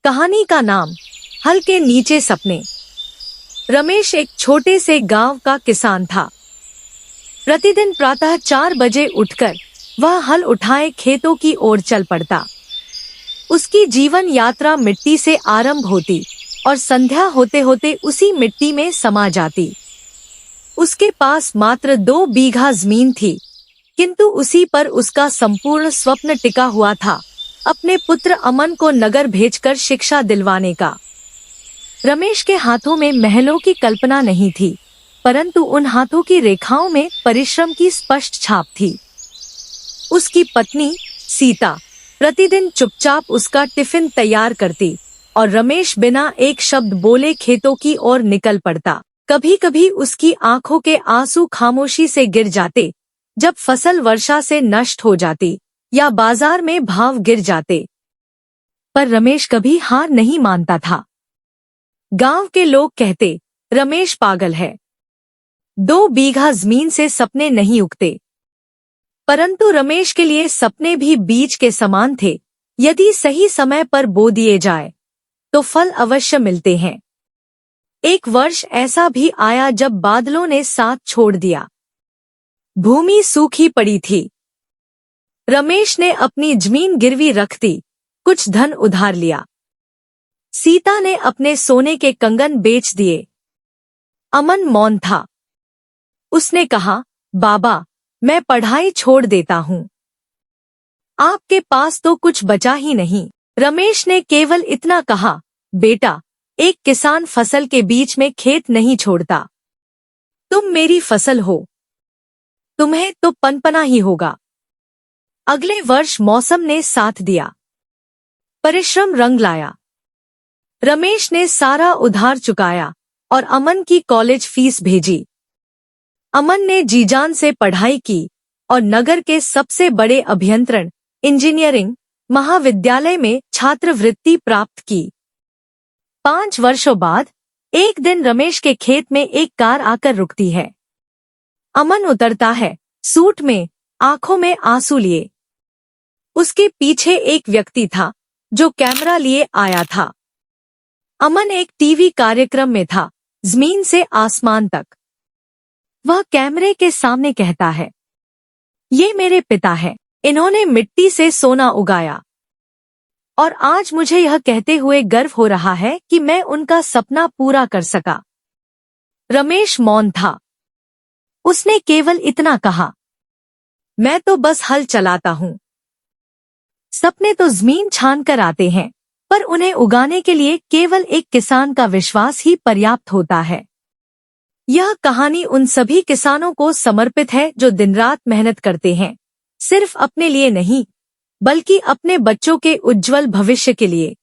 कहानी का नाम हल के नीचे सपने। रमेश एक छोटे से गांव का किसान था। प्रतिदिन प्रातः 4 बजे उठकर वह हल उठाए खेतों की ओर चल पड़ता। उसकी जीवन यात्रा मिट्टी से आरंभ होती और संध्या होते होते उसी मिट्टी में समा जाती। उसके पास मात्र 2 बीघा जमीन थी, किंतु उसी पर उसका संपूर्ण स्वप्न टिका हुआ था, अपने पुत्र अमन को नगर भेजकर शिक्षा दिलवाने का। रमेश के हाथों में महलों की कल्पना नहीं थी, परंतु उन हाथों की रेखाओं में परिश्रम की स्पष्ट छाप थी। उसकी पत्नी सीता प्रतिदिन चुपचाप उसका टिफिन तैयार करती और रमेश बिना एक शब्द बोले खेतों की ओर निकल पड़ता। कभी कभी उसकी आंखों के आंसू खामोशी से गिर जाते जब फसल वर्षा से नष्ट हो जाती या बाजार में भाव गिर जाते, पर रमेश कभी हार नहीं मानता था। गांव के लोग कहते, रमेश पागल है, 2 बीघा जमीन से सपने नहीं उगते। परंतु रमेश के लिए सपने भी बीज के समान थे। यदि सही समय पर बो दिए जाए तो फल अवश्य मिलते हैं। एक वर्ष ऐसा भी आया जब बादलों ने साथ छोड़ दिया। भूमि सूखी पड़ी थी। रमेश ने अपनी जमीन गिरवी रख दी, कुछ धन उधार लिया। सीता ने अपने सोने के कंगन बेच दिए। अमन मौन था। उसने कहा, बाबा, मैं पढ़ाई छोड़ देता हूँ। आपके पास तो कुछ बचा ही नहीं। रमेश ने केवल इतना कहा, बेटा, एक किसान फसल के बीच में खेत नहीं छोड़ता। तुम मेरी फसल हो, तुम्हें तो पनपना ही होगा। अगले वर्ष मौसम ने साथ दिया, परिश्रम रंग लाया। रमेश ने सारा उधार चुकाया और अमन की कॉलेज फीस भेजी। अमन ने जीजान से पढ़ाई की और नगर के सबसे बड़े अभियंत्रण इंजीनियरिंग महाविद्यालय में छात्रवृत्ति प्राप्त की। 5 वर्षों बाद एक दिन रमेश के खेत में एक कार आकर रुकती है। अमन उतरता है, सूट में, आंखों में आंसू लिए। उसके पीछे एक व्यक्ति था जो कैमरा लिए आया था। अमन एक टीवी कार्यक्रम में था, जमीन से आसमान तक। वह कैमरे के सामने कहता है, ये मेरे पिता है, इन्होंने मिट्टी से सोना उगाया और आज मुझे यह कहते हुए गर्व हो रहा है कि मैं उनका सपना पूरा कर सका। रमेश मौन था। उसने केवल इतना कहा, मैं तो बस हल चलाता हूँ। सपने तो जमीन छान कर आते हैं, पर उन्हें उगाने के लिए केवल एक किसान का विश्वास ही पर्याप्त होता है। यह कहानी उन सभी किसानों को समर्पित है जो दिन रात मेहनत करते हैं, सिर्फ अपने लिए नहीं, बल्कि अपने बच्चों के उज्जवल भविष्य के लिए।